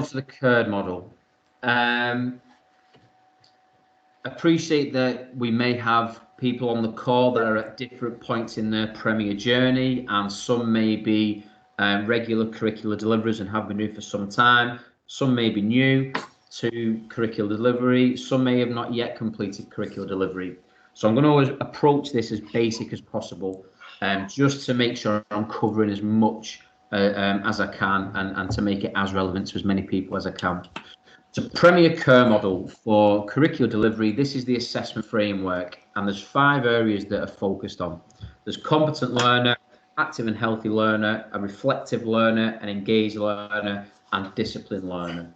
to the curd model. Appreciate that we may have people on the call that are at different points in their Premier journey, and some may be regular curricular deliverers and have been new for some time. Some may be new to curricular delivery. Some may have not yet completed curricular delivery. So I'm going to always approach this as basic as possible, just to make sure I'm covering as much as I can, and to make it as relevant to as many people as I can. So Premier Care model for curricular delivery, this is the assessment framework, and there's 5 areas that are focused on. There's competent learner, active and healthy learner, a reflective learner, an engaged learner, and disciplined learner.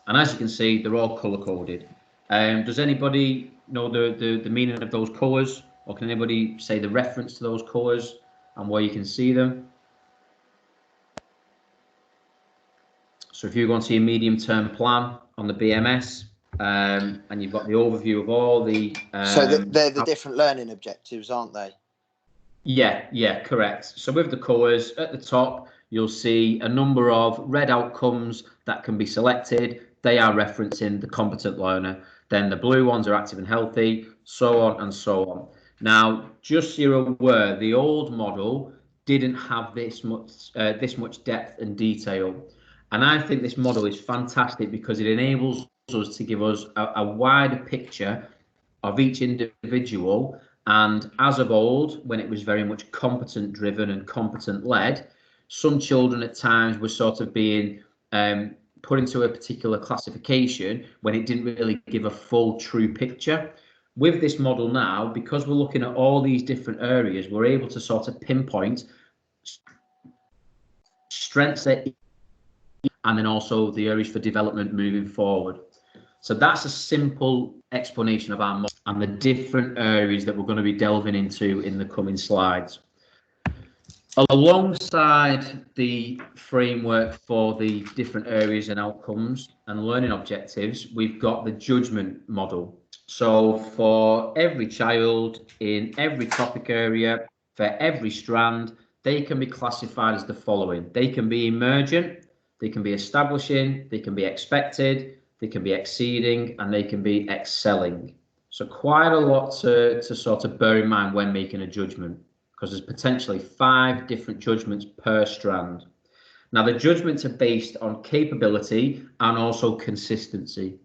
And as you can see, they're all colour-coded. Does anybody know the meaning of those colours, or can anybody say the reference to those colours and where you can see them? So if you go onto your medium-term plan on the BMS, and you've got the overview of all the... so they're the different learning objectives, aren't they? Yeah, correct. So with the colours at the top, you'll see a number of red outcomes that can be selected. They are referencing the competent learner. Then the blue ones are active and healthy, so on and so on. Now, just so you're aware, the old model didn't have this much depth and detail. And I think this model is fantastic because it enables us to give us a wider picture of each individual. And as of old, when it was very much competent driven and competent led, some children at times were sort of being put into a particular classification when it didn't really give a full true picture. With this model now, because we're looking at all these different areas, we're able to sort of pinpoint strengths and then also the areas for development moving forward. So that's a simple explanation of our model and the different areas that we're going to be delving into in the coming slides. Alongside the framework for the different areas and outcomes and learning objectives, we've got the judgment model. So for every child in every topic area, for every strand, they can be classified as the following. They can be emergent, they can be establishing, they can be expected, they can be exceeding, and they can be excelling. So quite a lot to sort of bear in mind when making a judgment, because there's potentially 5 different judgments per strand. Now, the judgments are based on capability and also consistency.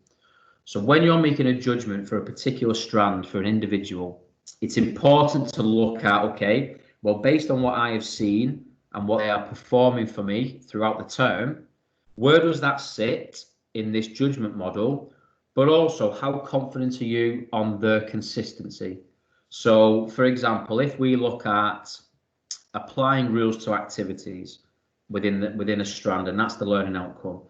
So when you're making a judgment for a particular strand for an individual, it's important to look at, okay, well, based on what I have seen and what they are performing for me throughout the term, where does that sit in this judgment model? But also, how confident are you on the consistency? So, for example, if we look at applying rules to activities within a strand, and that's the learning outcome,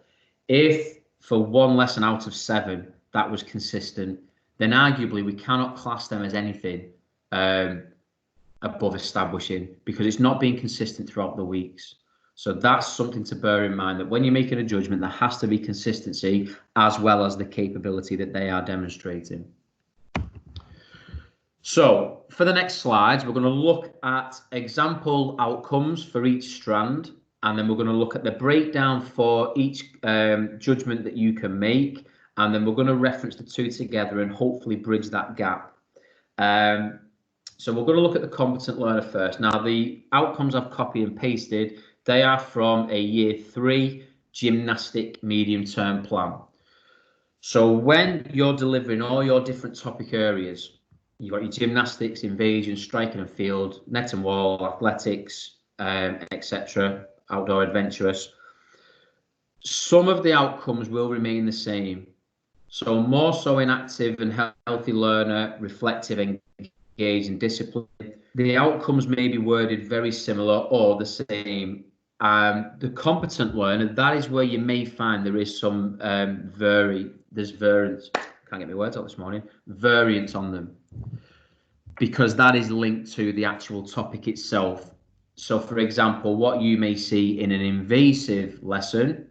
if for 1 lesson out of 7 that was consistent, then arguably we cannot class them as anything above establishing, because it's not being consistent throughout the weeks. So that's something to bear in mind, that when you're making a judgment, there has to be consistency as well as the capability that they are demonstrating. So for the next slides, we're going to look at example outcomes for each strand, and then we're going to look at the breakdown for each judgment that you can make, and then we're going to reference the 2 together and hopefully bridge that gap. So we're going to look at the competent learner first. Now, the outcomes I've copied and pasted, they are from a year 3 gymnastic medium-term plan. So when you're delivering all your different topic areas, you've got your gymnastics, invasion, striking and field, net and wall, athletics, etc., outdoor adventurous. Some of the outcomes will remain the same. So more so in active and healthy learner, reflective, engaged and disciplined. The outcomes may be worded very similar or the same. The competent learner, that is where you may find there is some variance. Can't get my words out this morning. Variance on them, because that is linked to the actual topic itself. So, for example, what you may see in an invasive lesson,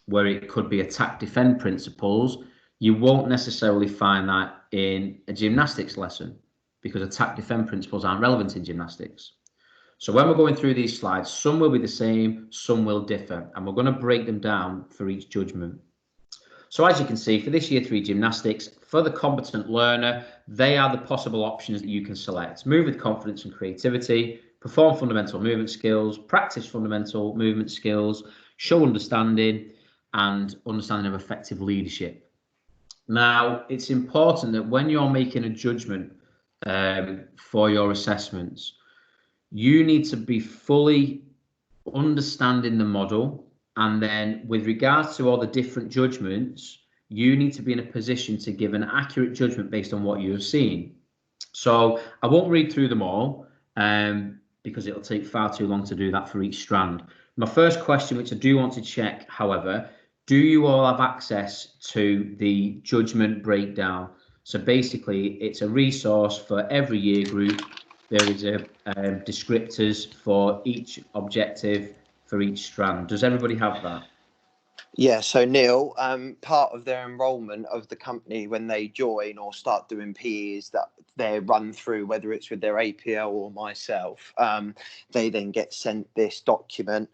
where it could be attack defend principles, you won't necessarily find that in a gymnastics lesson, because attack defend principles aren't relevant in gymnastics. So when we're going through these slides, some will be the same, some will differ, and we're going to break them down for each judgment. So as you can see, for this year 3 gymnastics, for the competent learner, they are the possible options that you can select. Move with confidence and creativity, perform fundamental movement skills, practice fundamental movement skills, show understanding, and understanding of effective leadership. Now, it's important that when you're making a judgment for your assessments, you need to be fully understanding the model. And then with regards to all the different judgments, you need to be in a position to give an accurate judgment based on what you have seen. So I won't read through them all because it'll take far too long to do that for each strand. My first question, which I do want to check, however, do you all have access to the judgment breakdown? So basically, it's a resource for every year group. There is a descriptors for each objective for each strand. Does everybody have that? Yeah, so Neil, part of their enrolment of the company when they join or start doing PE is that they're run through, whether it's with their APL or myself. They then get sent this document,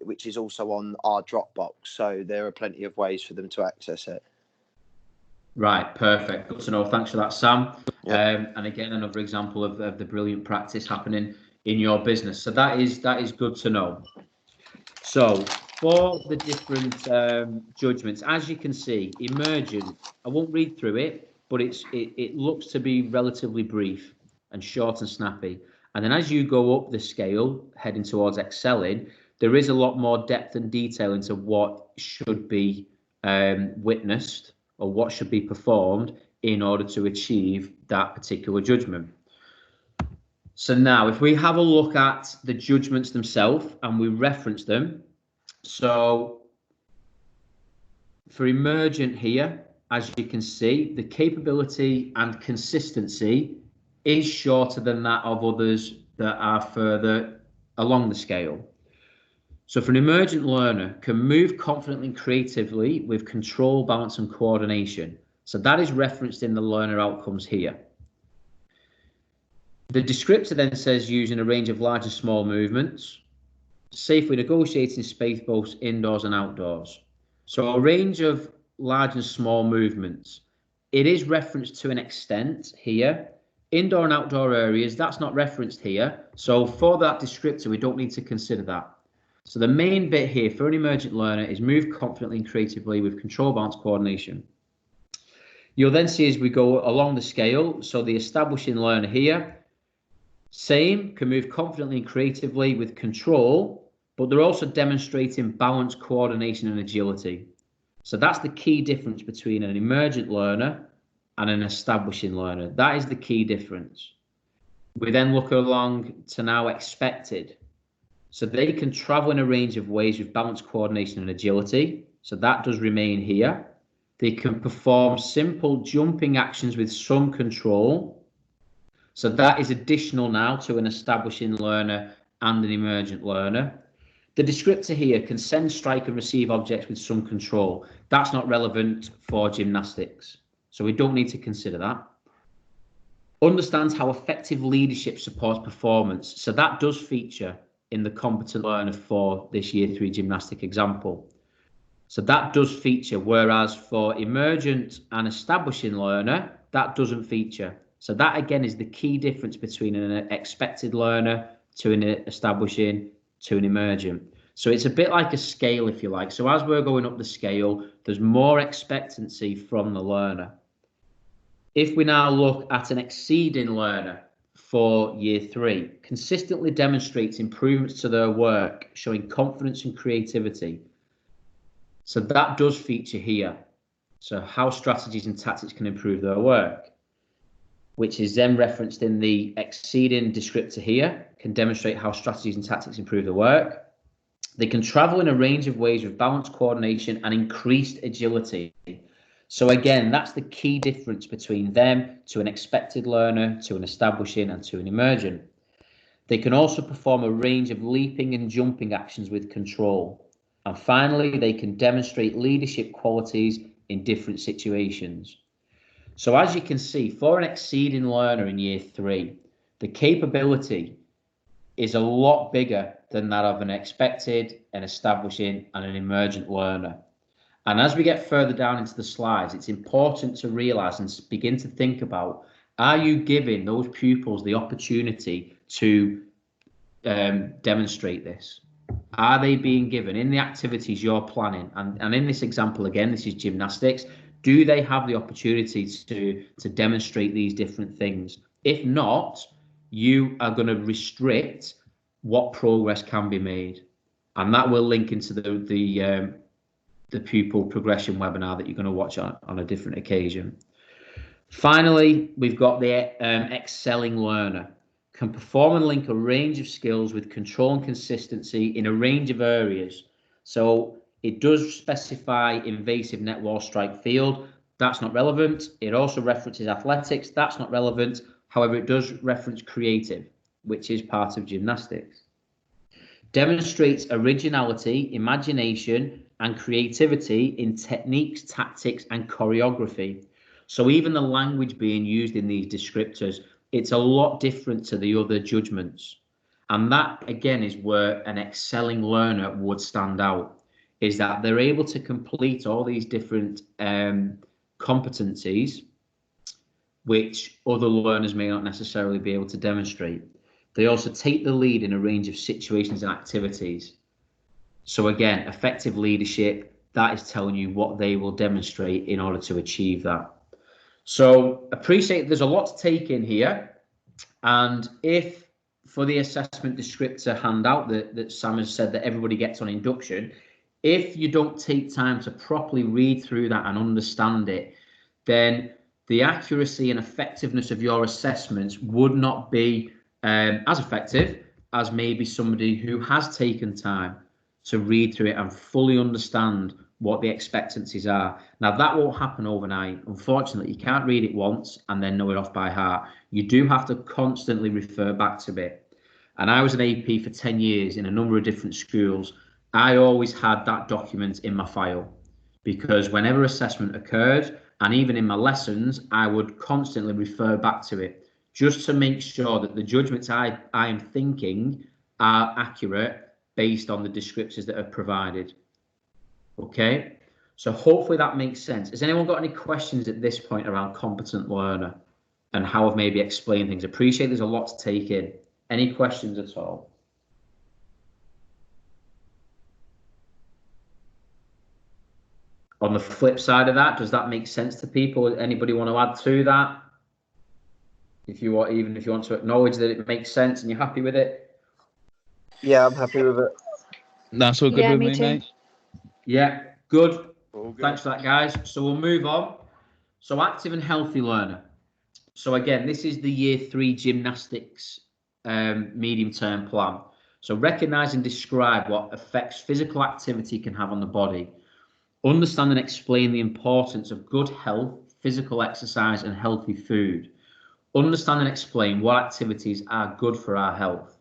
which is also on our Dropbox. So there are plenty of ways for them to access it. Right, perfect. Good to know. Thanks for that, Sam. Yep. And again, another example of the brilliant practice happening in your business. So that is good to know. So for the different judgments, as you can see, Emergent, I won't read through it, but it looks to be relatively brief and short and snappy. And then as you go up the scale, heading towards excelling, there is a lot more depth and detail into what should be witnessed or what should be performed in order to achieve that particular judgment. So now, if we have a look at the judgments themselves and we reference them, so for Emergent here, as you can see, the capability and consistency is shorter than that of others that are further along the scale. So for an emergent learner, can move confidently and creatively with control, balance, and coordination. So that is referenced in the learner outcomes here. The descriptor then says using a range of large and small movements, safely negotiating space both indoors and outdoors. So a range of large and small movements. It is referenced to an extent here. Indoor and outdoor areas, that's not referenced here. So for that descriptor, we don't need to consider that. So the main bit here for an emergent learner is move confidently and creatively with control, balance, coordination. You'll then see as we go along the scale, so the establishing learner here, same, can move confidently and creatively with control, but they're also demonstrating balance, coordination, and agility. So that's the key difference between an emergent learner and an establishing learner. That is the key difference. We then look along to now expected. So they can travel in a range of ways with balance, coordination, and agility. So that does remain here. They can perform simple jumping actions with some control. So that is additional now to an establishing learner and an emergent learner. The descriptor here can send, strike, and receive objects with some control. That's not relevant for gymnastics. So we don't need to consider that. Understands how effective leadership supports performance. So that does feature in the competent learner for this year 3 gymnastic example. So that does feature, whereas for emergent and establishing learner, that doesn't feature. So that again is the key difference between an expected learner to an establishing to an emergent. So it's a bit like a scale, if you like. So as we're going up the scale, there's more expectancy from the learner. If we now look at an exceeding learner for year 3, consistently demonstrates improvements to their work, showing confidence and creativity. So that does feature here. So how strategies and tactics can improve their work, which is then referenced in the exceeding descriptor here, can demonstrate how strategies and tactics improve their work. They can travel in a range of ways with balanced coordination and increased agility. So again, that's the key difference between them to an expected learner, to an establishing, and to an emergent. They can also perform a range of leaping and jumping actions with control. And finally, they can demonstrate leadership qualities in different situations. So as you can see, for an exceeding learner in year 3, the capability is a lot bigger than that of an expected, an establishing, and an emergent learner. And as we get further down into the slides, it's important to realise and begin to think about, are you giving those pupils the opportunity to demonstrate this? Are they being given in the activities you're planning? And in this example, again, this is gymnastics. Do they have the opportunity to demonstrate these different things? If not, you are going to restrict what progress can be made. And that will link into the pupil progression webinar that you're going to watch on a different occasion. Finally, we've got the excelling learner. Can perform and link a range of skills with control and consistency in a range of areas. So it does specify invasive net wall strike field. That's not relevant. It also references athletics. That's not relevant. However, it does reference creative, which is part of gymnastics. Demonstrates originality, imagination, and creativity in techniques, tactics, and choreography. So even the language being used in these descriptors, it's a lot different to the other judgments. And that, again, is where an excelling learner would stand out, is that they're able to complete all these different competencies, which other learners may not necessarily be able to demonstrate. They also take the lead in a range of situations and activities. So again, effective leadership, that is telling you what they will demonstrate in order to achieve that. So appreciate there's a lot to take in here. And if for the assessment descriptor handout that Sam has said that everybody gets on induction, if you don't take time to properly read through that and understand it, then the accuracy and effectiveness of your assessments would not be as effective as maybe somebody who has taken time to read through it and fully understand what the expectancies are. Now, that won't happen overnight. Unfortunately, you can't read it once and then know it off by heart. You do have to constantly refer back to it. And I was an AP for 10 years in a number of different schools. I always had that document in my file because whenever assessment occurred, and even in my lessons, I would constantly refer back to it just to make sure that the judgments I am thinking are accurate based on the descriptors that are provided. Okay, so hopefully that makes sense. Has anyone got any questions at this point around competent learner and how I've maybe explained things? Appreciate there's a lot to take in. Any questions at all? On the flip side of that, does that make sense to people? Anybody want to add to that? If you want, even if you want to acknowledge that it makes sense and you're happy with it. Yeah, I'm happy with it. That's all good with me, mate. Yeah, good. Thanks for that, guys. So we'll move on. So active and healthy learner. So again, this is the year 3 gymnastics medium-term plan. So recognise and describe what effects physical activity can have on the body. Understand and explain the importance of good health, physical exercise, and healthy food. Understand and explain what activities are good for our health.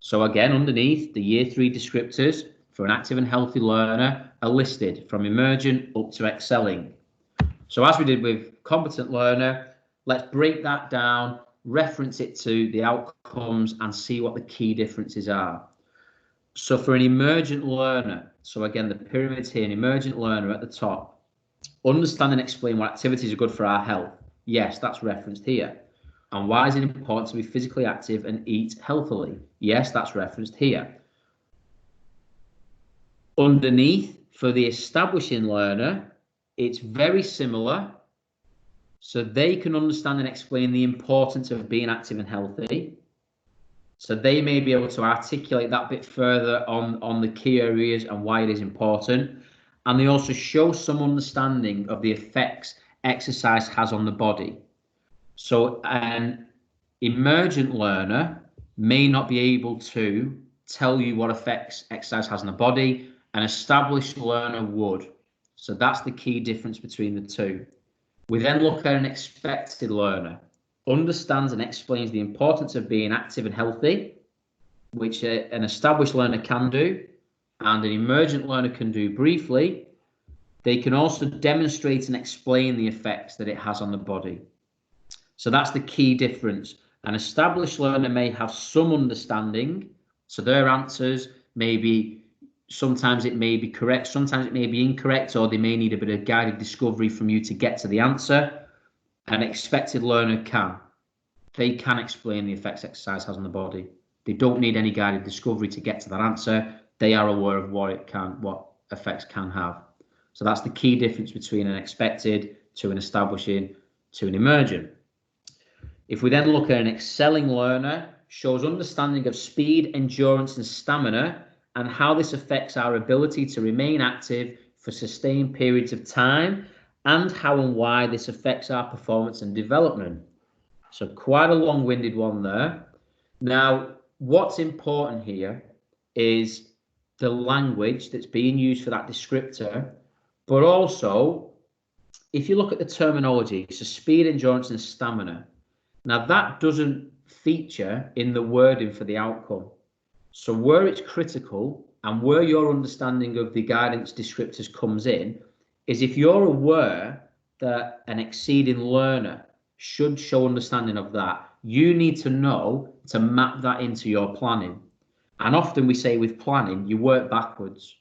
So again, underneath, the year 3 descriptors for an active and healthy learner are listed from emergent up to excelling. So as we did with competent learner, let's break that down, reference it to the outcomes and see what the key differences are. So for an emergent learner, so again, the pyramid's here, an emergent learner at the top, understand and explain what activities are good for our health. Yes, that's referenced here. And why is it important to be physically active and eat healthily? Yes, that's referenced here. Underneath, for the establishing learner, it's very similar. So they can understand and explain the importance of being active and healthy. So they may be able to articulate that bit further on the key areas and why it is important. And they also show some understanding of the effects exercise has on the body. So an emergent learner may not be able to tell you what effects exercise has on the body. An established learner would. So that's the key difference between the two. We then look at an expected learner. Understands and explains the importance of being active and healthy, which an established learner can do, and an emergent learner can do briefly. They can also demonstrate and explain the effects that it has on the body. So that's the key difference An established learner may have some understanding, so their answers may be, sometimes it may be correct, sometimes it may be incorrect, or they may need a bit of guided discovery from you to get to the answer. An expected learner can. They can explain the effects exercise has on the body. They don't need any guided discovery to get to that answer. They are aware of what effects can have. So that's the key difference between an expected to an establishing to an emergent. If we then look at an excelling learner, shows understanding of speed, endurance, and stamina, and how this affects our ability to remain active for sustained periods of time, and how and why this affects our performance and development. So quite a long-winded one there. Now, what's important here is the language that's being used for that descriptor, but also, if you look at the terminology, so speed, endurance, and stamina. Now, that doesn't feature in the wording for the outcome. So where it's critical and where your understanding of the guidance descriptors comes in is if you're aware that an exceeding learner should show understanding of that, you need to know to map that into your planning. And often we say with planning, you work backwards.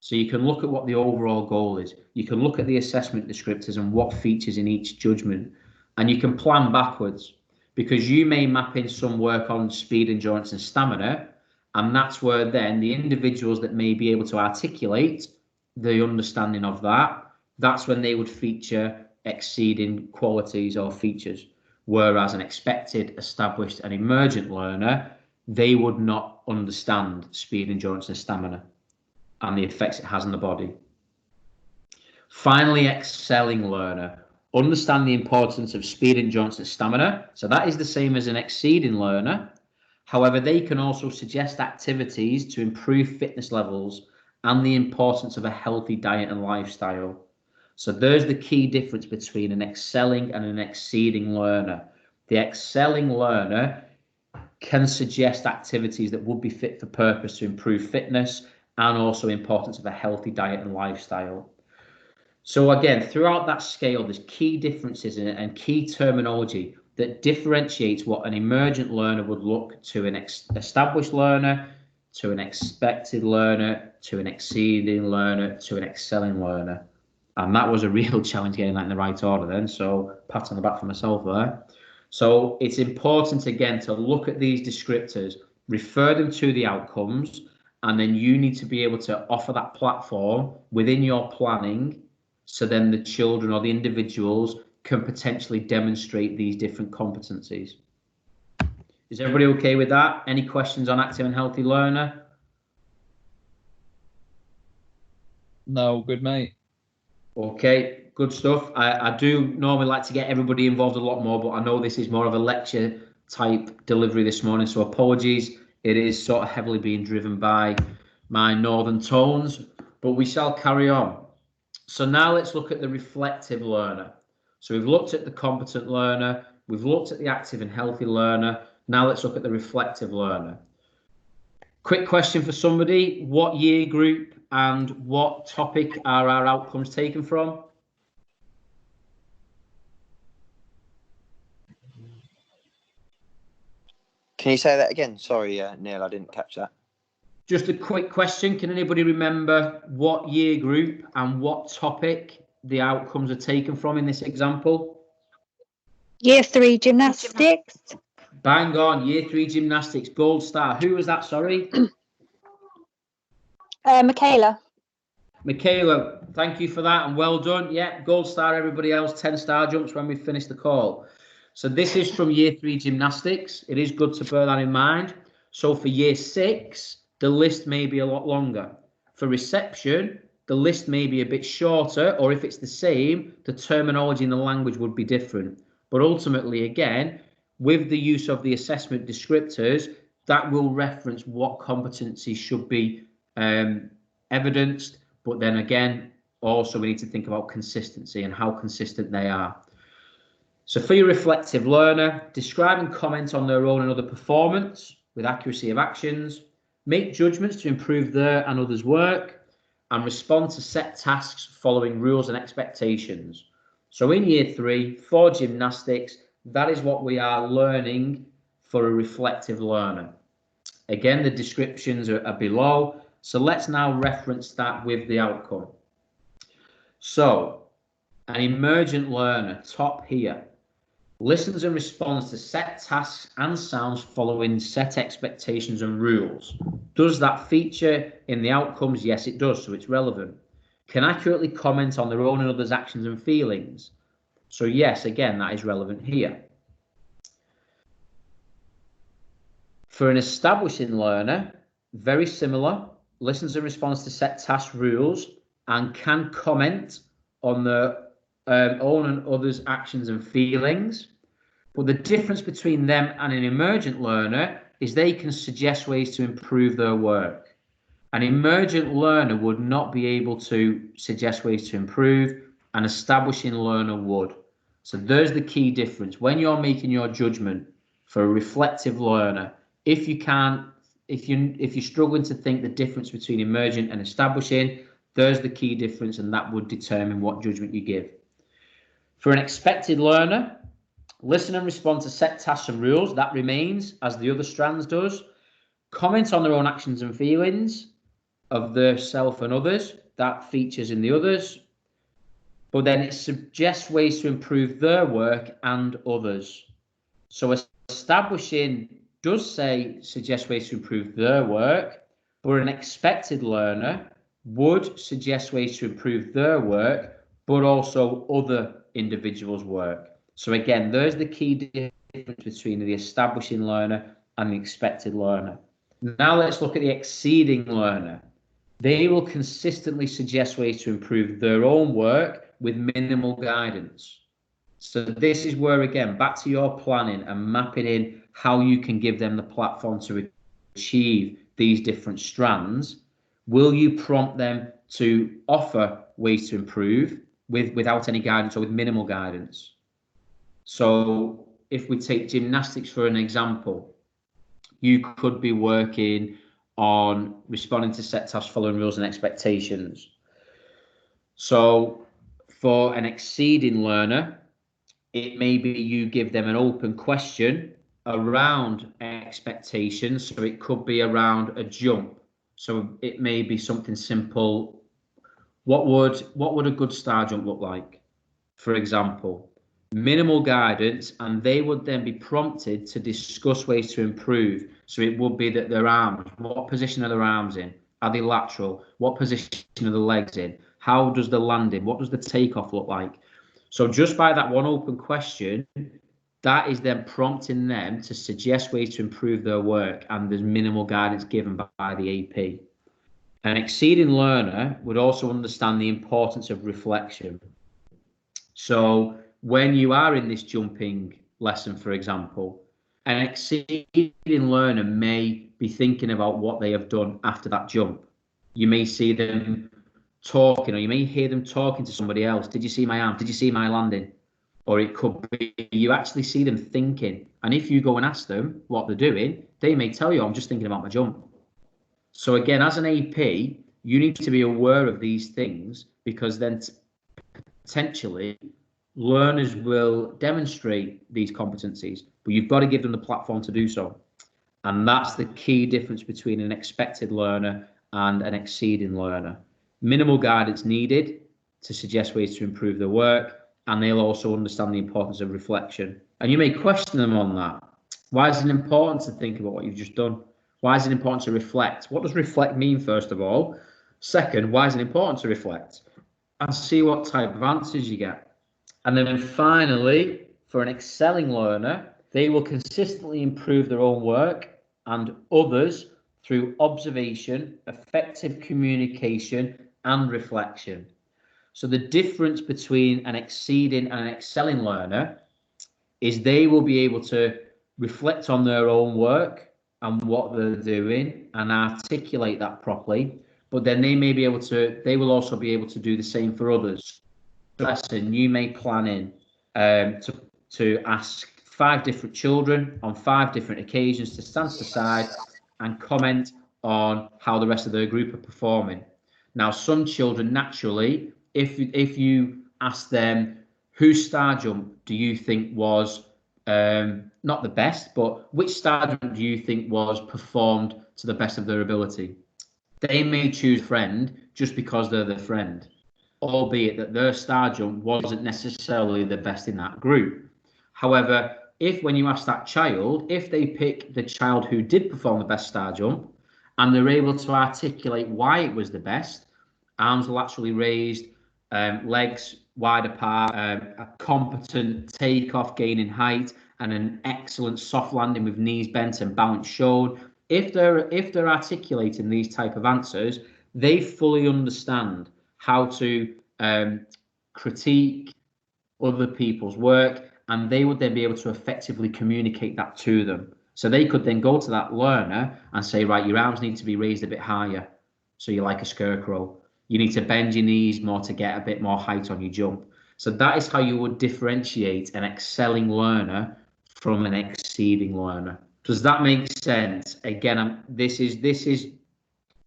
So you can look at what the overall goal is. You can look at the assessment descriptors and what features in each judgment, and you can plan backwards, because you may map in some work on speed, endurance, and stamina, and that's where then the individuals that may be able to articulate the understanding of that, that's when they would feature exceeding qualities or features. Whereas an expected, established, and emergent learner, they would not understand speed, endurance, and stamina and the effects it has on the body. Finally, excelling learner. Understand the importance of speed, endurance, and stamina. So that is the same as an exceeding learner. However, they can also suggest activities to improve fitness levels and the importance of a healthy diet and lifestyle. So there's the key difference between an excelling and an exceeding learner. The excelling learner can suggest activities that would be fit for purpose to improve fitness and also importance of a healthy diet and lifestyle. So again, throughout that scale, there's key differences in it and key terminology that differentiates what an emergent learner would look to an established learner, to an expected learner, to an exceeding learner, to an excelling learner. And that was a real challenge getting that in the right order then, so pat on the back for myself there. So it's important again to look at these descriptors, refer them to the outcomes, and then you need to be able to offer that platform within your planning, so then the children or the individuals can potentially demonstrate these different competencies. Is everybody okay with that? Any questions on active and healthy learner? No, good, mate. Okay, good stuff. I do normally like to get everybody involved a lot more, but I know this is more of a lecture type delivery this morning, so apologies. It is sort of heavily being driven by my northern tones, but we shall carry on. So now let's look at the reflective learner. So we've looked at the competent learner, we've looked at the active and healthy learner. Now let's look at the reflective learner. Quick question for somebody: what year group and what topic are our outcomes taken from? Can you say that again? Sorry, Neil, I didn't catch that. Just a quick question. Can anybody remember what year group and what topic the outcomes are taken from in this example? Year 3 gymnastics. Bang on, year 3 gymnastics, gold star. Who was that, sorry? Michaela. Michaela, thank you for that and well done. Yeah, gold star, everybody else, 10-star jumps when we finish the call. So this is from year 3 gymnastics. It is good to bear that in mind. So for year 6, the list may be a lot longer. For reception, the list may be a bit shorter, or if it's the same, the terminology and the language would be different. But ultimately, again, with the use of the assessment descriptors, that will reference what competencies should be evidenced. But then again, also we need to think about consistency and how consistent they are. So for your reflective learner, describe and comment on their own and other performance with accuracy of actions, make judgments to improve their and others' work, and respond to set tasks following rules and expectations. So in year 3, for gymnastics, that is what we are learning for a reflective learner. Again, the descriptions are below. So let's now reference that with the outcome. So an emergent learner, top here, listens and responds to set tasks and sounds following set expectations and rules. Does that feature in the outcomes? Yes, it does, so it's relevant. Can accurately comment on their own and others' actions and feelings. So yes, again, that is relevant here. For an establishing learner, very similar, listens and responds to set task rules and can comment on their own and others' actions and feelings. But the difference between them and an emergent learner is they can suggest ways to improve their work. An emergent learner would not be able to suggest ways to improve. An establishing learner would. So there's the key difference. When you're making your judgment for a reflective learner, if you're struggling to think the difference between emergent and establishing, there's the key difference, and that would determine what judgment you give. For an expected learner, listen and respond to set tasks and rules. That remains, as the other strands does. Comment on their own actions and feelings of their self and others. That features in the others. But then it suggests ways to improve their work and others. So establishing does suggest ways to improve their work, but an expected learner would suggest ways to improve their work, but also other individuals' work. So again, there's the key difference between the establishing learner and the expected learner. Now let's look at the exceeding learner. They will consistently suggest ways to improve their own work with minimal guidance. So this is where, again, back to your planning and mapping in how you can give them the platform to achieve these different strands. Will you prompt them to offer ways to improve without any guidance or with minimal guidance? So if we take gymnastics for an example, you could be working on responding to set tasks, following rules and expectations. So for an exceeding learner, it may be you give them an open question around expectations. So it could be around a jump. So it may be something simple. What would a good star jump look like? For example, minimal guidance, and they would then be prompted to discuss ways to improve. So it would be that their arms, what position are their arms in? Are they lateral? What position are the legs in? How does the landing? What does the takeoff look like? So just by that one open question, that is then prompting them to suggest ways to improve their work, and there's minimal guidance given by the AP. An exceeding learner would also understand the importance of reflection. So when you are in this jumping lesson, for example, an exceeding learner may be thinking about what they have done after that jump. You may see them talking, or you may hear them talking to somebody else. Did you see my arm? Did you see my landing? Or it could be you actually see them thinking. And if you go and ask them what they're doing, they may tell you, I'm just thinking about my jump. So again, as an AP, you need to be aware of these things, because then potentially learners will demonstrate these competencies, but you've got to give them the platform to do so. And that's the key difference between an expected learner and an exceeding learner. Minimal guidance needed to suggest ways to improve their work, and they'll also understand the importance of reflection. And you may question them on that. Why is it important to think about what you've just done? Why is it important to reflect? What does reflect mean, first of all? Second, why is it important to reflect? And see what type of answers you get. And then finally, for an excelling learner, they will consistently improve their own work and others through observation, effective communication, and reflection. So the difference between an exceeding and an excelling learner is they will be able to reflect on their own work and what they're doing and articulate that properly, but then they will also be able to do the same for others. Lesson, you may plan in to ask 5 different children on 5 different occasions to stand to the side and comment on how the rest of their group are performing. Now, some children naturally, if you ask them, whose star jump do you think was not the best, but which star jump do you think was performed to the best of their ability? They may choose friend just because they're the friend, albeit that their star jump wasn't necessarily the best in that group. However, if when you ask that child, if they pick the child who did perform the best star jump and they're able to articulate why it was the best, arms laterally raised, legs wide apart, a competent takeoff gain in height, and an excellent soft landing with knees bent and balance showed. If they're articulating these type of answers, they fully understand how to critique other people's work, and they would then be able to effectively communicate that to them. So they could then go to that learner and say, right, your arms need to be raised a bit higher, so you're like a scarecrow. You need to bend your knees more to get a bit more height on your jump. So that is how you would differentiate an excelling learner from an exceeding learner. Does that make sense? Again, this is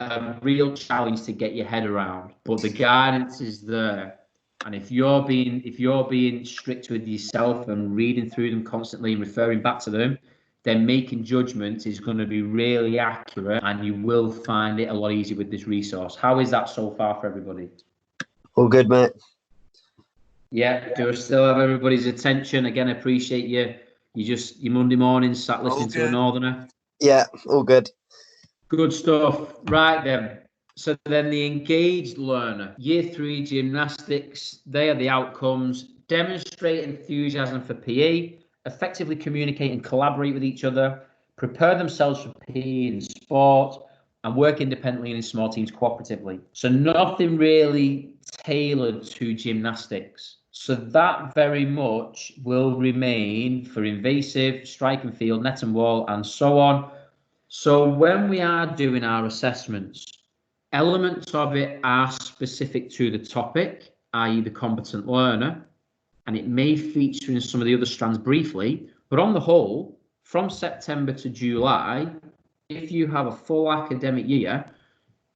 a real challenge to get your head around, but the guidance is there. And if you're being strict with yourself and reading through them constantly and referring back to them, then making judgment is going to be really accurate, and you will find it a lot easier with this resource. How is that so far for everybody? All good, mate. Yeah, do I still have everybody's attention? Again, I appreciate you. Your Monday morning sat listening to a Northerner. Yeah, all good. Good stuff. Right then. So then the engaged learner, year 3 gymnastics, they are the outcomes. Demonstrate enthusiasm for PE, effectively communicate and collaborate with each other, prepare themselves for PE and sport, and work independently and in small teams cooperatively. So nothing really tailored to gymnastics. So that very much will remain for invasive, strike and field, net and wall, and so on. So when we are doing our assessments, elements of it are specific to the topic, i.e. the competent learner, and it may feature in some of the other strands briefly, but on the whole, from September to July, if you have a full academic year,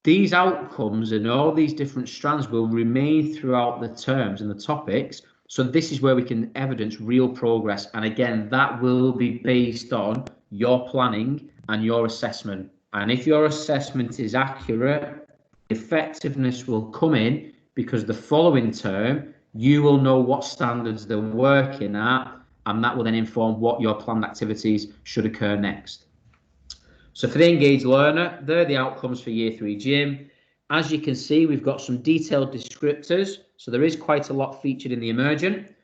these outcomes and all these different strands will remain throughout the terms and the topics. So this is where we can evidence real progress. And again, that will be based on your planning and your assessment. And if your assessment is accurate, effectiveness will come in because the following term, you will know what standards they're working at, and that will then inform what your planned activities should occur next. So for the engaged learner, they're the outcomes for year 3 gym. As you can see, we've got some detailed descriptors. So there is quite a lot featured in the Emergent.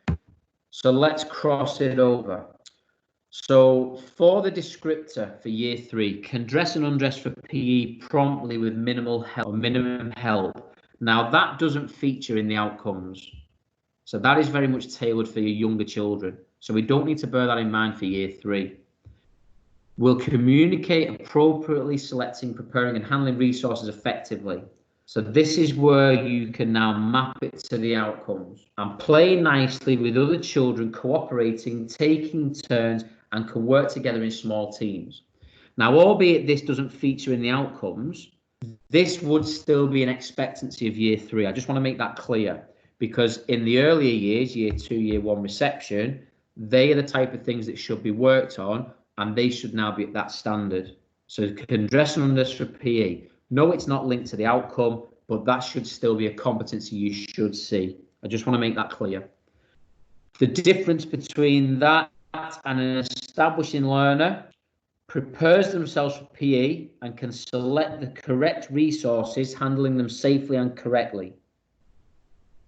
So let's cross it over. So for the descriptor for year 3, can dress and undress for PE promptly with minimal help or minimum help. Now that doesn't feature in the outcomes. So that is very much tailored for your younger children. So we don't need to bear that in mind for year 3. Will communicate appropriately, selecting, preparing and handling resources effectively. So this is where you can now map it to the outcomes and play nicely with other children, cooperating, taking turns, and can work together in small teams. Now, albeit this doesn't feature in the outcomes, this would still be an expectancy of year 3. I just want to make that clear, because in the earlier years, year 2, year 1 reception, they are the type of things that should be worked on, and they should now be at that standard. So can dress and undress for PE. No, it's not linked to the outcome, but that should still be a competency you should see. I just want to make that clear. The difference between that and an establishing learner prepares themselves for PE and can select the correct resources, handling them safely and correctly.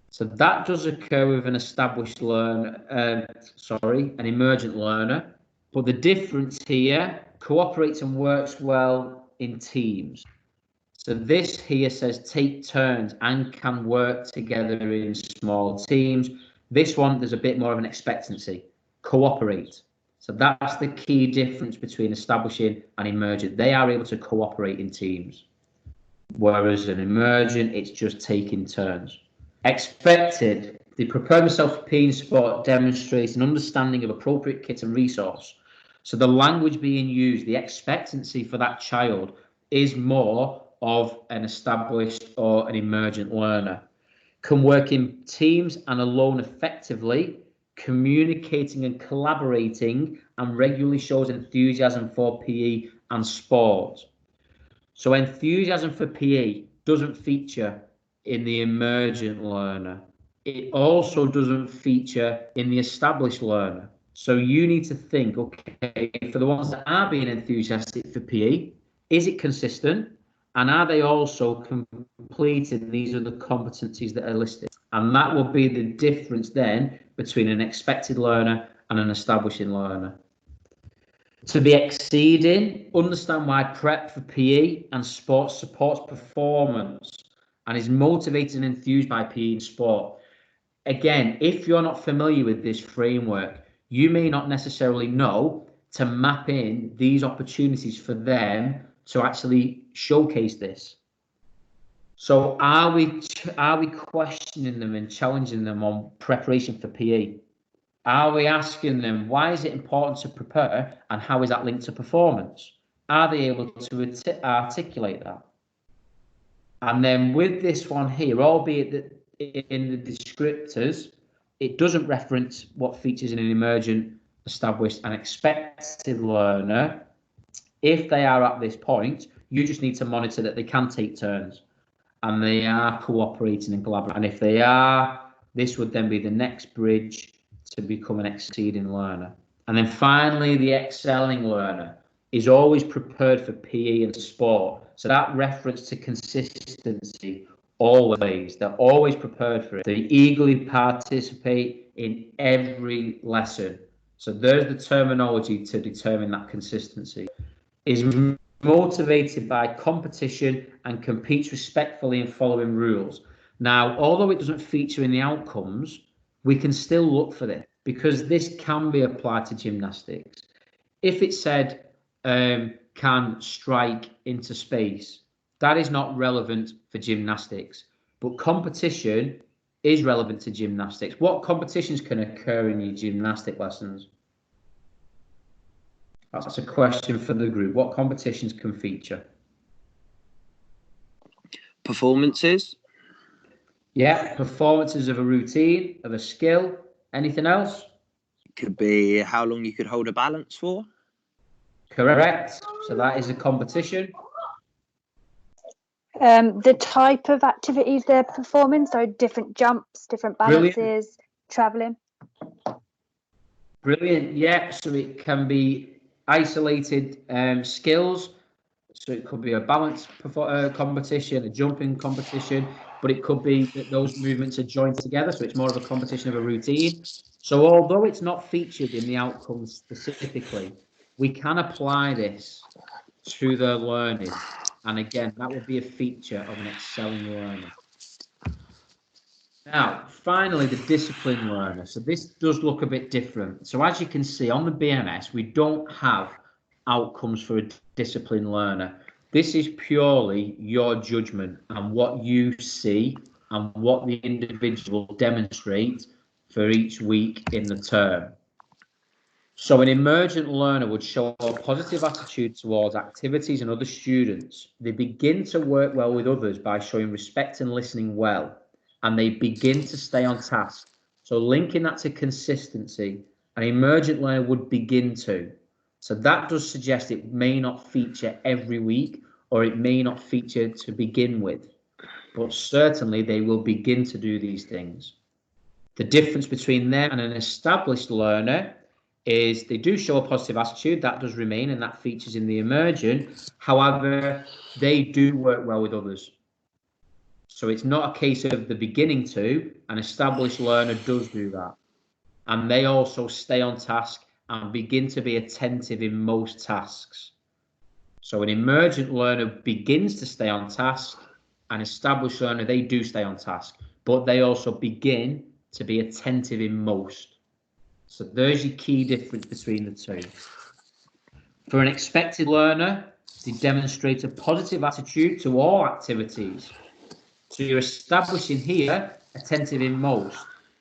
So that does occur with an established learner, an emergent learner. But the difference here, cooperates and works well in teams. So this here says take turns and can work together in small teams. This one, there's a bit more of an expectancy, cooperate. So that's the key difference between establishing and emergent. They are able to cooperate in teams. Whereas an emergent, it's just taking turns. Expected, they prepare themselves for PE and sport, demonstrates an understanding of appropriate kit and resource. So the language being used, the expectancy for that child is more of an established or an emergent learner. Can work in teams and alone effectively, communicating and collaborating, and regularly shows enthusiasm for PE and sport. So enthusiasm for PE doesn't feature in the emergent learner. It also doesn't feature in the established learner. So you need to think, okay, for the ones that are being enthusiastic for PE, is it consistent? And are they also completing these other competencies that are listed? And that will be the difference then between an expected learner and an establishing learner. To be exceeding, understand why prep for PE and sports supports performance and is motivated and enthused by PE and sport. Again, if you're not familiar with this framework, you may not necessarily know to map in these opportunities for them to actually showcase this. So are we questioning them and challenging them on preparation for PE? Are we asking them, why is it important to prepare and how is that linked to performance? Are they able to articulate that? And then with this one here, albeit that in the descriptors, it doesn't reference what features in an emergent, established and expected learner. If they are at this point, you just need to monitor that they can take turns and they are cooperating and collaborating. And if they are, this would then be the next bridge to become an exceeding learner. And then finally, the excelling learner is always prepared for PE and sport. So that reference to consistency, always, they're always prepared for it. They eagerly participate in every lesson. So there's the terminology to determine that consistency. Is motivated by competition and competes respectfully in following rules. Now, although it doesn't feature in the outcomes, we can still look for this because this can be applied to gymnastics. If it said can strike into space, that is not relevant for gymnastics, but competition is relevant to gymnastics. What competitions can occur in your gymnastic lessons? That's a question for the group. What competitions can feature? Performances. Yeah, performances of a routine, of a skill. Anything else? Could be how long you could hold a balance for. Correct. So that is a competition. The type of activities they're performing, so different jumps, different balances, traveling. Brilliant. Yeah, so it can be isolated skills. So it could be a balance competition, a jumping competition, but it could be that those movements are joined together. So it's more of a competition of a routine. So although it's not featured in the outcomes specifically, we can apply this to their learning. And again, that would be a feature of an excelling learner. Now, finally, the discipline learner. So this does look a bit different. So as you can see on the BMS, we don't have outcomes for a discipline learner. This is purely your judgment and what you see and what the individual demonstrates for each week in the term. So an emergent learner would show a positive attitude towards activities and other students. They begin to work well with others by showing respect and listening well, and they begin to stay on task. So linking that to consistency, an emergent learner would begin to. So that does suggest it may not feature every week, or it may not feature to begin with, but certainly they will begin to do these things. The difference between them and an established learner is they do show a positive attitude, that does remain, and that features in the emergent. However, they do work well with others. So it's not a case of the beginning to, an established learner does do that. And they also stay on task and begin to be attentive in most tasks. So an emergent learner begins to stay on task, an established learner, they do stay on task, but they also begin to be attentive in most. So there's your key difference between the two. For an expected learner, they demonstrate a positive attitude to all activities. So you're establishing here, attentive in most.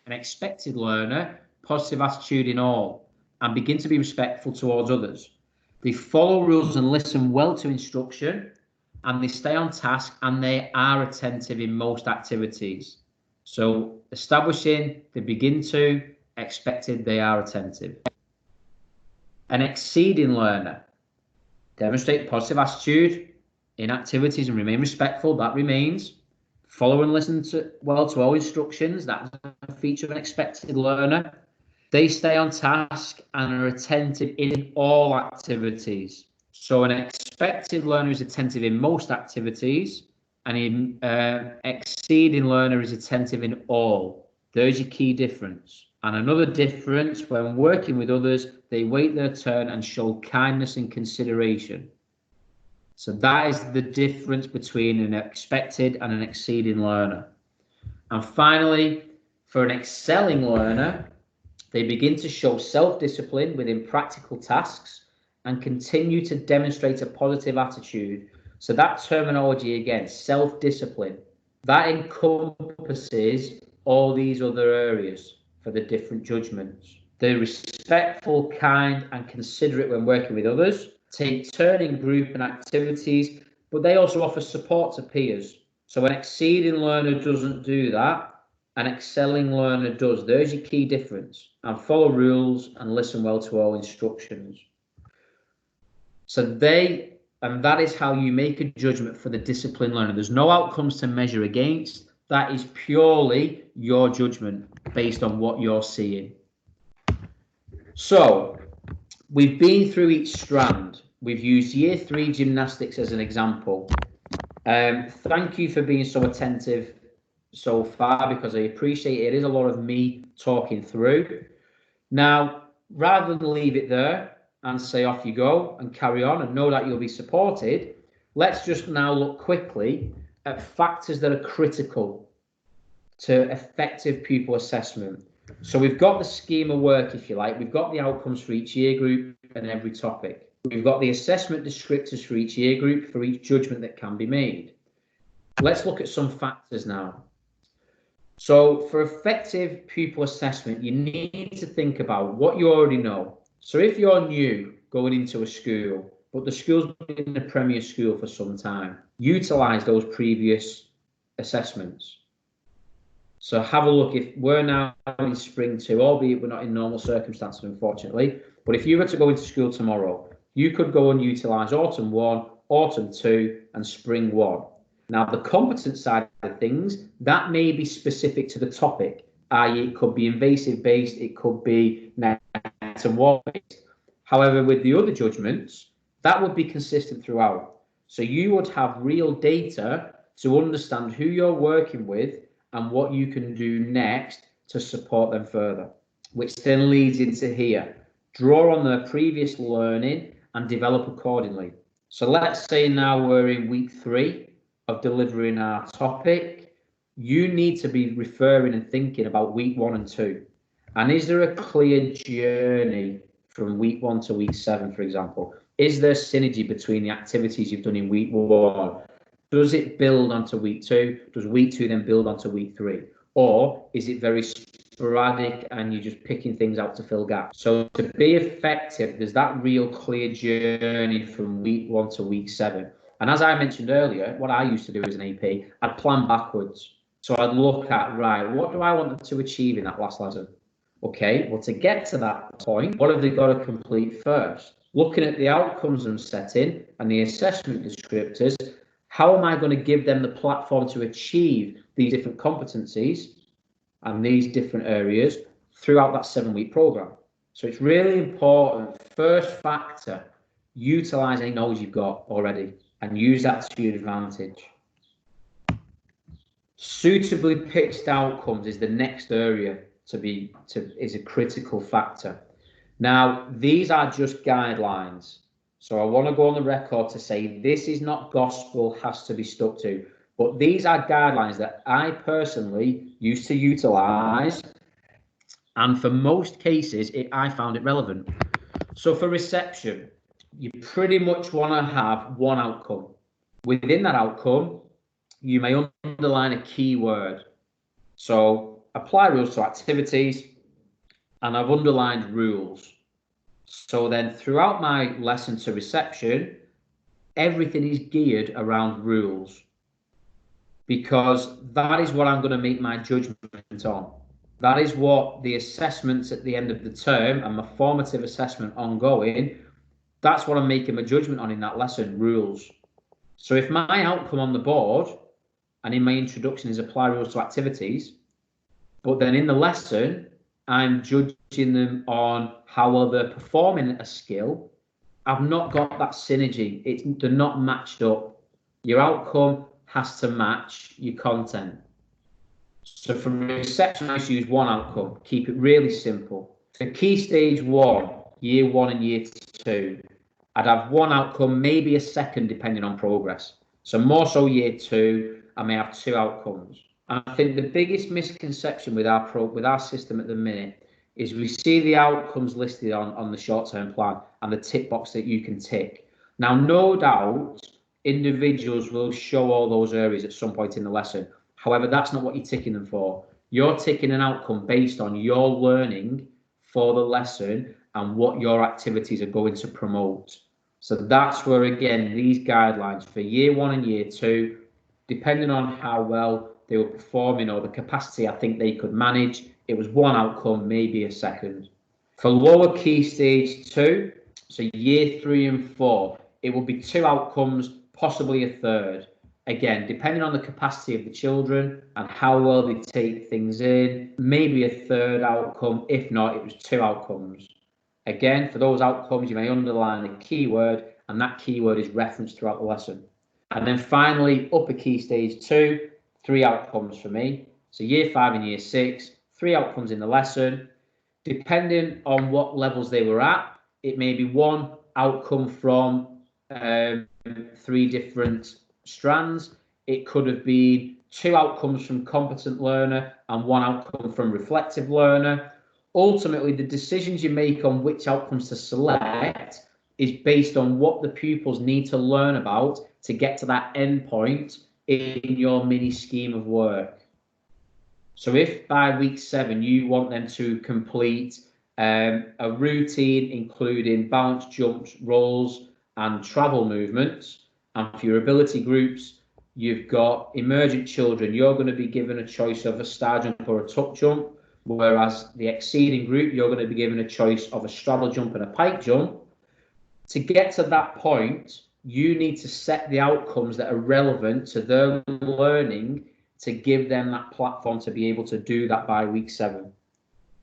An expected learner, positive attitude in all, and begin to be respectful towards others. They follow rules and listen well to instruction, and they stay on task, and they are attentive in most activities. So establishing, they begin to, expected, they are attentive. An exceeding learner, demonstrate positive attitude in activities and remain respectful, that remains. Follow and listen well to all instructions, that's a feature of an expected learner. They stay on task and are attentive in all activities. So an expected learner is attentive in most activities, and an exceeding learner is attentive in all. There's your key difference. And another difference, when working with others, they wait their turn and show kindness and consideration. So that is the difference between an expected and an exceeding learner. And finally, for an excelling learner, they begin to show self-discipline within practical tasks and continue to demonstrate a positive attitude. So that terminology again, self-discipline, that encompasses all these other areas for the different judgments. They're respectful, kind, and considerate when working with others, take turn in group and activities, but they also offer support to peers. So an exceeding learner doesn't do that, an excelling learner does. There's your key difference. And follow rules and listen well to all instructions. So that is how you make a judgment for the disciplined learner. There's no outcomes to measure against. That is purely your judgment based on what you're seeing. So we've been through each strand. We've used year 3 gymnastics as an example. Thank you for being so attentive so far, because I appreciate it. It is a lot of me talking through. Now, rather than leave it there and say off you go and carry on and know that you'll be supported, let's just now look quickly at factors that are critical to effective pupil assessment. So we've got the scheme of work, if you like. We've got the outcomes for each year group and every topic. We've got the assessment descriptors for each year group for each judgment that can be made. Let's look at some factors now. So for effective pupil assessment, you need to think about what you already know. So if you're new going into a school, but the school's been a premier school for some time, utilize those previous assessments. So have a look. If we're now in spring 2, albeit we're not in normal circumstances, unfortunately, but if you were to go into school tomorrow, you could go and utilize autumn 1, autumn 2, and spring 1. Now, the competence side of things, that may be specific to the topic, i.e. it could be invasive based, it could be net and wall based. However, with the other judgments, that would be consistent throughout. So you would have real data to understand who you're working with and what you can do next to support them further, which then leads into here. Draw on their previous learning and develop accordingly. So let's say now we're in week 3 of delivering our topic. You need to be referring and thinking about week 1 and 2. And is there a clear journey from week 1 to week 7, for example? Is there synergy between the activities you've done in week 1? Does it build onto week 2? Does week 2 then build onto week 3? Or is it very sporadic and you're just picking things out to fill gaps? So to be effective, there's that real clear journey from week 1 to week 7. And as I mentioned earlier, what I used to do as an AP, I'd plan backwards. So I'd look at, right, what do I want them to achieve in that last lesson? Okay, well, to get to that point, what have they got to complete first? Looking at the outcomes I'm setting and the assessment descriptors, how am I going to give them the platform to achieve these different competencies and these different areas throughout that 7-week program? So it's really important, first factor, utilize any knowledge you've got already and use that to your advantage. Suitably pitched outcomes is the next area is a critical factor. Now, these are just guidelines. So I want to go on the record to say this is not gospel, has to be stuck to, but these are guidelines that I personally used to utilize, and for most cases, I found it relevant. So for reception, you pretty much want to have one outcome. Within that outcome, you may underline a key word. So apply rules to activities, and I've underlined rules. So then throughout my lesson to reception, everything is geared around rules, because that is what I'm going to make my judgment on. That is what the assessments at the end of the term and my formative assessment ongoing, that's what I'm making my judgment on in that lesson, rules. So if my outcome on the board and in my introduction is apply rules to activities, but then in the lesson, I'm judging them on how well they're performing a skill, I've not got that synergy. They're not matched up. Your outcome has to match your content. So for reception, I just use one outcome. Keep it really simple. For key stage 1, year 1 and year 2, I'd have one outcome, maybe a second, depending on progress. So more so year 2, I may have 2 outcomes. And I think the biggest misconception with our system at the minute is we see the outcomes listed on the short-term plan and the tick box that you can tick. Now, no doubt, individuals will show all those areas at some point in the lesson. However, that's not what you're ticking them for. You're ticking an outcome based on your learning for the lesson and what your activities are going to promote. So that's where, again, these guidelines for year 1 and year 2, depending on how well they were performing or the capacity I think they could manage, it was one outcome, maybe a second. For lower key stage 2, so year 3 and 4, it will be 2 outcomes, possibly a third. Again, depending on the capacity of the children and how well they take things in, maybe a third outcome. If not, it was 2 outcomes. Again, for those outcomes, you may underline a keyword, and that keyword is referenced throughout the lesson. And then finally, upper key stage 2, 3 outcomes for me. So year 5 and year 6, 3 outcomes in the lesson. Depending on what levels they were at, it may be 1 outcome from 3 different strands. It could have been 2 outcomes from competent learner and 1 outcome from reflective learner. Ultimately, the decisions you make on which outcomes to select is based on what the pupils need to learn about to get to that end point in your mini scheme of work. So if by week 7 you want them to complete a routine including balance jumps, rolls and travel movements, and for your ability groups, you've got emergent children, you're going to be given a choice of a star jump or a tuck jump, whereas the exceeding group, you're going to be given a choice of a straddle jump and a pike jump. To get to that point, you need to set the outcomes that are relevant to their learning to give them that platform to be able to do that by week 7.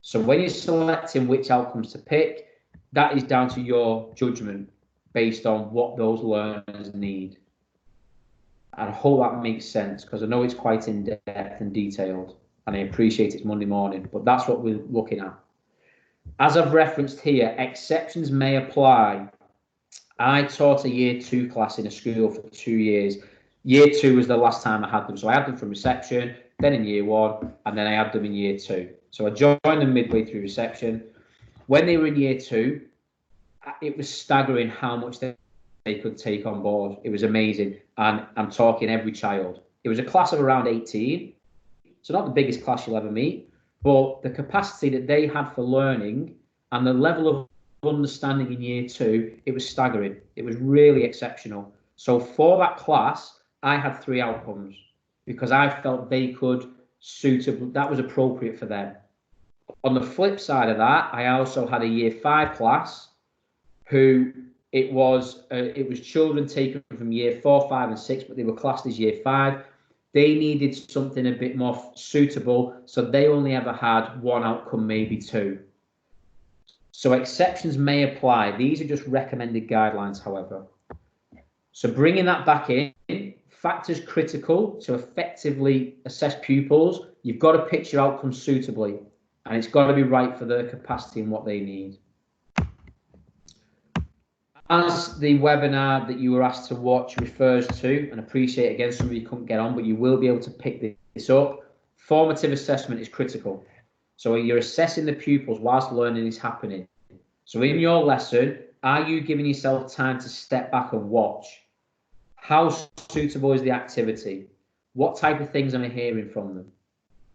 So when you're selecting which outcomes to pick, that is down to your judgment based on what those learners need. And I hope that makes sense, because I know it's quite in depth and detailed, and I appreciate it's Monday morning, but that's what we're looking at. As I've referenced here, exceptions may apply. I taught a year 2 class in a school for 2 years. Year 2 was the last time I had them. So I had them from reception, then in year 1, and then I had them in year 2. So I joined them midway through reception. When they were in year 2, it was staggering how much they could take on board. It was amazing. And I'm talking every child. It was a class of around 18. So not the biggest class you'll ever meet, but the capacity that they had for learning and the level of understanding in year 2, it was staggering. It was really exceptional. So for that class, I had 3 outcomes because I felt they could suitable, that was appropriate for them. On the flip side of that, I also had a year 5 class who it was children taken from year 4, 5 and 6, but they were classed as year 5. They needed something a bit more suitable, so they only ever had 1 outcome, maybe 2. So exceptions may apply. These are just recommended guidelines, however. So bringing that back in, factors critical to effectively assess pupils, you've got to pitch your outcomes suitably, and it's got to be right for their capacity and what they need. As the webinar that you were asked to watch refers to, and appreciate again some of you couldn't get on, but you will be able to pick this up, formative assessment is critical. So you're assessing the pupils whilst learning is happening. So in your lesson, are you giving yourself time to step back and watch? How suitable is the activity? What type of things am I hearing from them?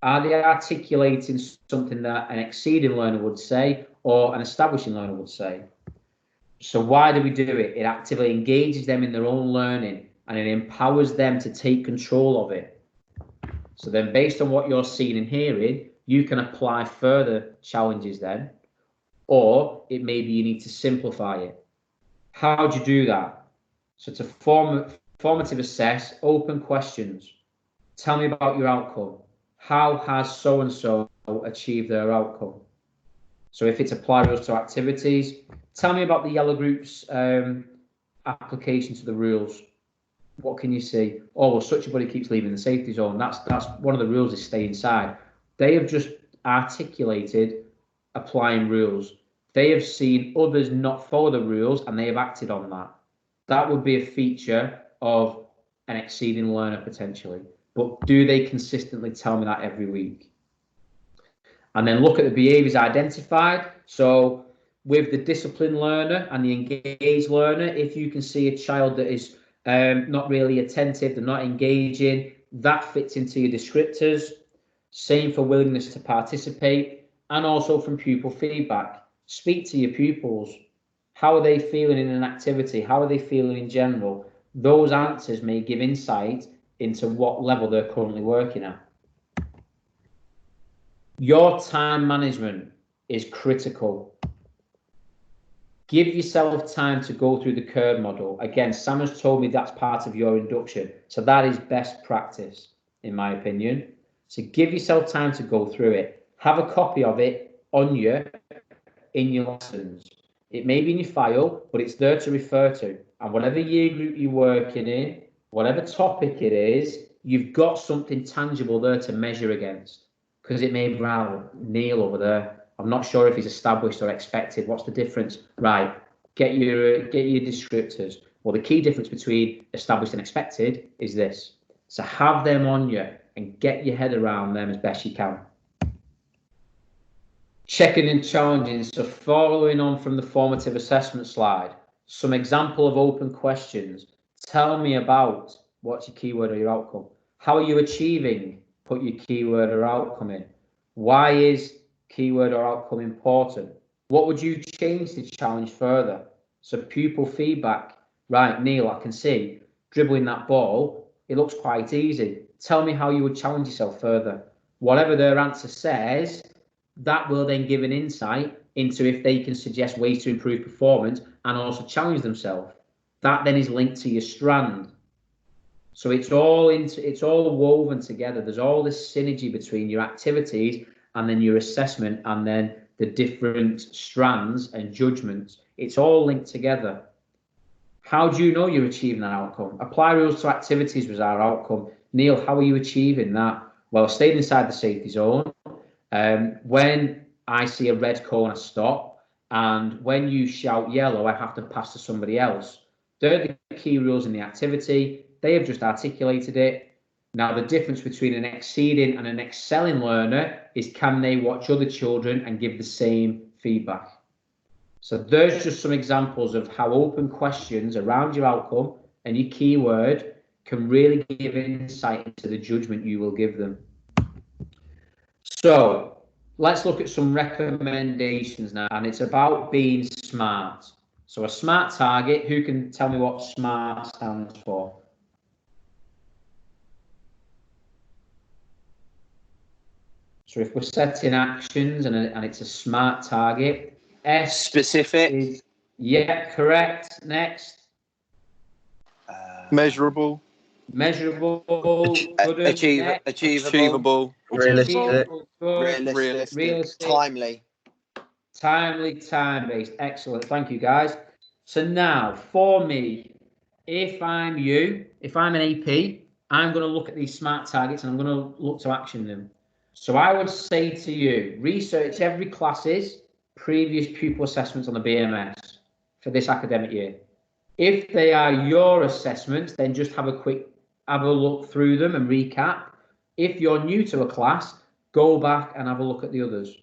Are they articulating something that an exceeding learner would say or an establishing learner would say? So why do we do it? It actively engages them in their own learning and it empowers them to take control of it. So then based on what you're seeing and hearing, you can apply further challenges then, or it may be you need to simplify it. How do you do that? So to formative assess, open questions. Tell me about your outcome. How has so-and-so achieved their outcome? So if it's apply rules to activities, tell me about the yellow group's application to the rules. What can you see? Oh, well, such a buddy keeps leaving the safety zone. That's one of the rules is stay inside. They have just articulated applying rules. They have seen others not follow the rules and they have acted on that. That would be a feature of an exceeding learner potentially. But do they consistently tell me that every week? And then look at the behaviours identified. So with the disciplined learner and the engaged learner, if you can see a child that is not really attentive, they're not engaging, that fits into your descriptors. Same for willingness to participate, and also from pupil feedback. Speak to your pupils. How are they feeling in an activity? How are they feeling in general? Those answers may give insight into what level they're currently working at. Your time management is critical. Give yourself time to go through the curve model. Again, Sam has told me that's part of your induction. So that is best practice, in my opinion. So give yourself time to go through it. Have a copy of it on you in your lessons. It may be in your file, but it's there to refer to. And whatever year group you're working in, whatever topic it is, you've got something tangible there to measure against. Because it may be, wow, Neil over there, I'm not sure if he's established or expected. What's the difference? Right, get your descriptors. Well, the key difference between established and expected is this. So have them on you and get your head around them as best you can. Checking and challenging. So following on from the formative assessment slide, some example of open questions. Tell me about what's your keyword or your outcome. How are you achieving? Put your keyword or outcome in. Why is keyword or outcome important? What would you change to challenge further? So pupil feedback. Right, Neil, I can see dribbling that ball. It looks quite easy. Tell me how you would challenge yourself further. Whatever their answer says, that will then give an insight into if they can suggest ways to improve performance and also challenge themselves. That then is linked to your strand. So it's all woven together. There's all this synergy between your activities and then your assessment and then the different strands and judgments. It's all linked together. How do you know you're achieving that outcome? Apply rules to activities was our outcome. Neil, how are you achieving that? Well, I stayed inside the safety zone. When I see a red cone, I stop. And when you shout yellow, I have to pass to somebody else. They're the key rules in the activity. They have just articulated it. Now, the difference between an exceeding and an excelling learner is can they watch other children and give the same feedback? So there's just some examples of how open questions around your outcome and your keyword can really give insight into the judgment you will give them. So let's look at some recommendations now, and it's about being smart. So a SMART target, who can tell me what SMART stands for? So if we're setting actions and it's a SMART target, S specific. Is, yeah, correct. Next. Measurable. Measurable. Achievable. Realistic. Realistic. Timely. Timely, time-based. Excellent. Thank you, guys. So now, for me, if I'm an AP, I'm going to look at these SMART targets and I'm going to look to action them. So I would say to you, research every class's previous pupil assessments on the BMS for this academic year. If they are your assessments, then just have a look through them and recap. If you're new to a class, go back and have a look at the others.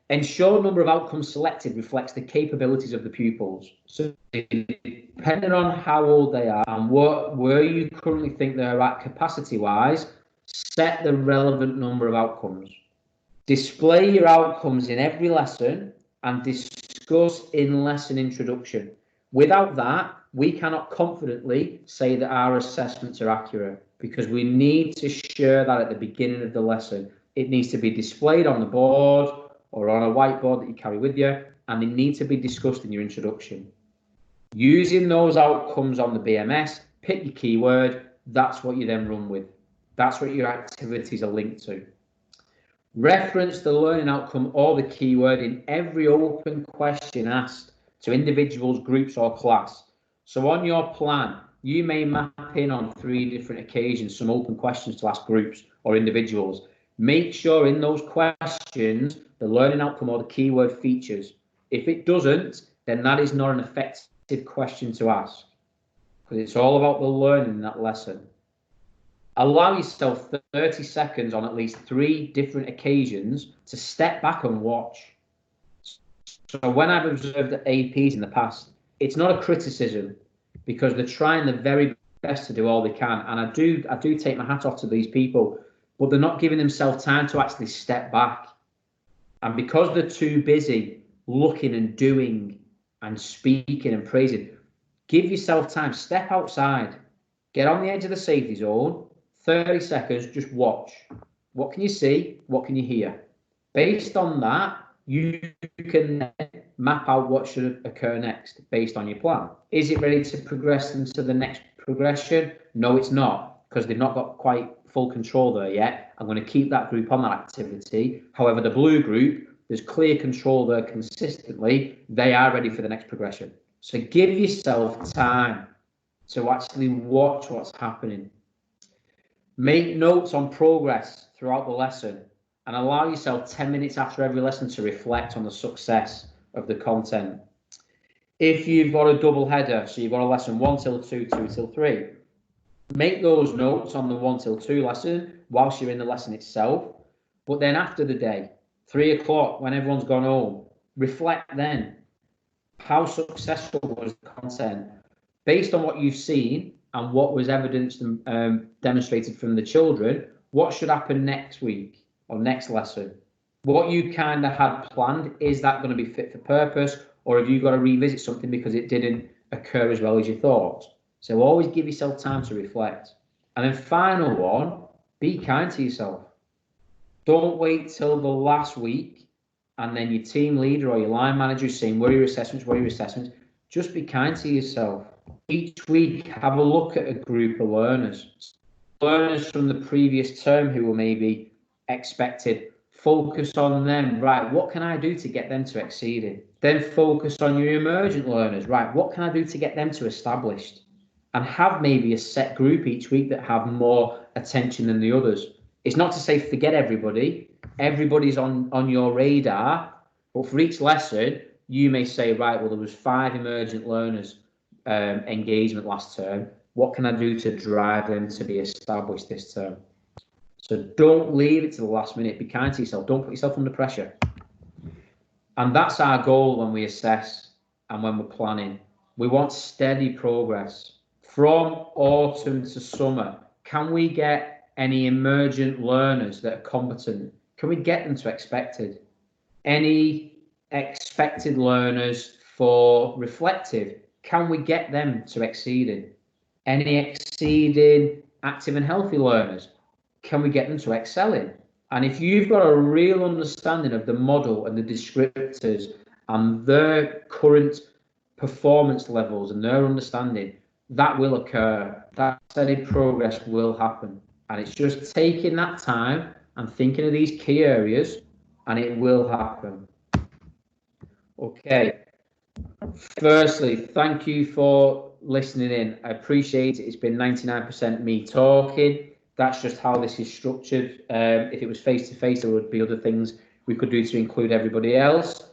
Ensure number of outcomes selected reflects the capabilities of the pupils. So depending on how old they are and where you currently think they're at capacity-wise, set the relevant number of outcomes. Display your outcomes in every lesson and discuss in lesson introduction. Without that, we cannot confidently say that our assessments are accurate because we need to share that at the beginning of the lesson. It needs to be displayed on the board or on a whiteboard that you carry with you, and they need to be discussed in your introduction. Using those outcomes on the BMS, pick your keyword, that's what you then run with. That's what your activities are linked to. Reference the learning outcome or the keyword in every open question asked to individuals, groups, or class. So on your plan, you may map in on 3 different occasions some open questions to ask groups or individuals. Make sure in those questions the learning outcome or the keyword features. If it doesn't, then that is not an effective question to ask, because it's all about the learning in that lesson. Allow yourself 30 seconds on at least 3 different occasions to step back and watch. So when I've observed the APs in the past, it's not a criticism, because they're trying the very best to do all they can. And I do take my hat off to these people, but they're not giving themselves time to actually step back. And because they're too busy looking and doing and speaking and praising, give yourself time, step outside, get on the edge of the safety zone, 30 seconds, just watch. What can you see? What can you hear? Based on that, you can map out what should occur next based on your plan. Is it ready to progress them to the next progression? No, it's not, because they've not got quite full control there yet. I'm going to keep that group on that activity. However, the blue group, there's clear control there consistently. They are ready for the next progression. So give yourself time to actually watch what's happening. Make notes on progress throughout the lesson, and allow yourself 10 minutes after every lesson to reflect on the success of the content. If you've got a double header, so you've got a lesson 1 till 2, 2 till 3, make those notes on the 1 till 2 lesson whilst you're in the lesson itself. But then after the day, 3 o'clock, when everyone's gone home, reflect then. How successful was the content? Based on what you've seen and what was evidenced and demonstrated from the children, what should happen next week or next lesson? What you kind of had planned, is that going to be fit for purpose, or have you got to revisit something because it didn't occur as well as you thought? So always give yourself time to reflect. And then final one, be kind to yourself. Don't wait till the last week and then your team leader or your line manager is saying, where are your assessments, where are your assessments? Just be kind to yourself. Each week, have a look at a group of learners. Learners from the previous term who were maybe expected, focus on them. Right, what can I do to get them to exceeding? Then focus on your emergent learners. Right, what can I do to get them to established? And have maybe a set group each week that have more attention than the others. It's not to say forget everybody. Everybody's on your radar. But for each lesson, you may say, right, well, there was 5 emergent learners engagement last term. What can I do to drive them to be established this term? So don't leave it to the last minute. Be kind to yourself. Don't put yourself under pressure. And that's our goal when we assess and when we're planning. We want steady progress. From autumn to summer, can we get any emergent learners that are competent? Can we get them to expected? Any expected learners for reflective, can we get them to exceeding? Any exceeding active and healthy learners, can we get them to excelling? And if you've got a real understanding of the model and the descriptors and their current performance levels and their understanding, that will occur. That steady progress will happen. And it's just taking that time and thinking of these key areas, and it will happen. Okay. Firstly, thank you for listening in. I appreciate it. It's been 99% me talking. That's just how this is structured. If it was face-to-face, there would be other things we could do to include everybody else.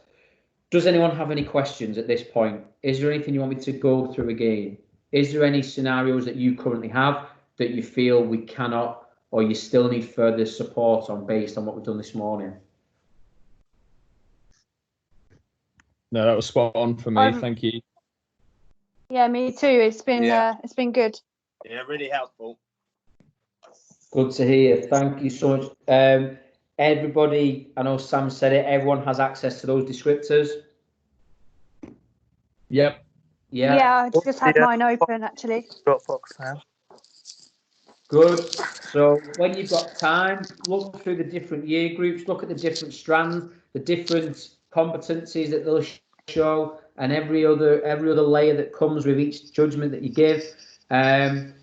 Does anyone have any questions at this point? Is there anything you want me to go through again? Is there any scenarios that you currently have that you feel we cannot, or you still need further support on based on what we've done this morning? No, that was spot on for me. Thank you. Yeah, me too. It's been good. Yeah, really helpful. Good to hear. Thank you so much. Everybody, I know Sam said it, everyone has access to those descriptors. Yep. Yeah. Yeah, I just had mine open actually. Dropbox now. Good. So when you've got time, look through the different year groups, look at the different strands, the different competencies that they'll show, and every other layer that comes with each judgment that you give. And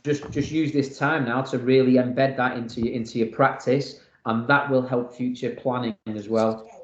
just use this time now to really embed that into your practice, and that will help future planning as well.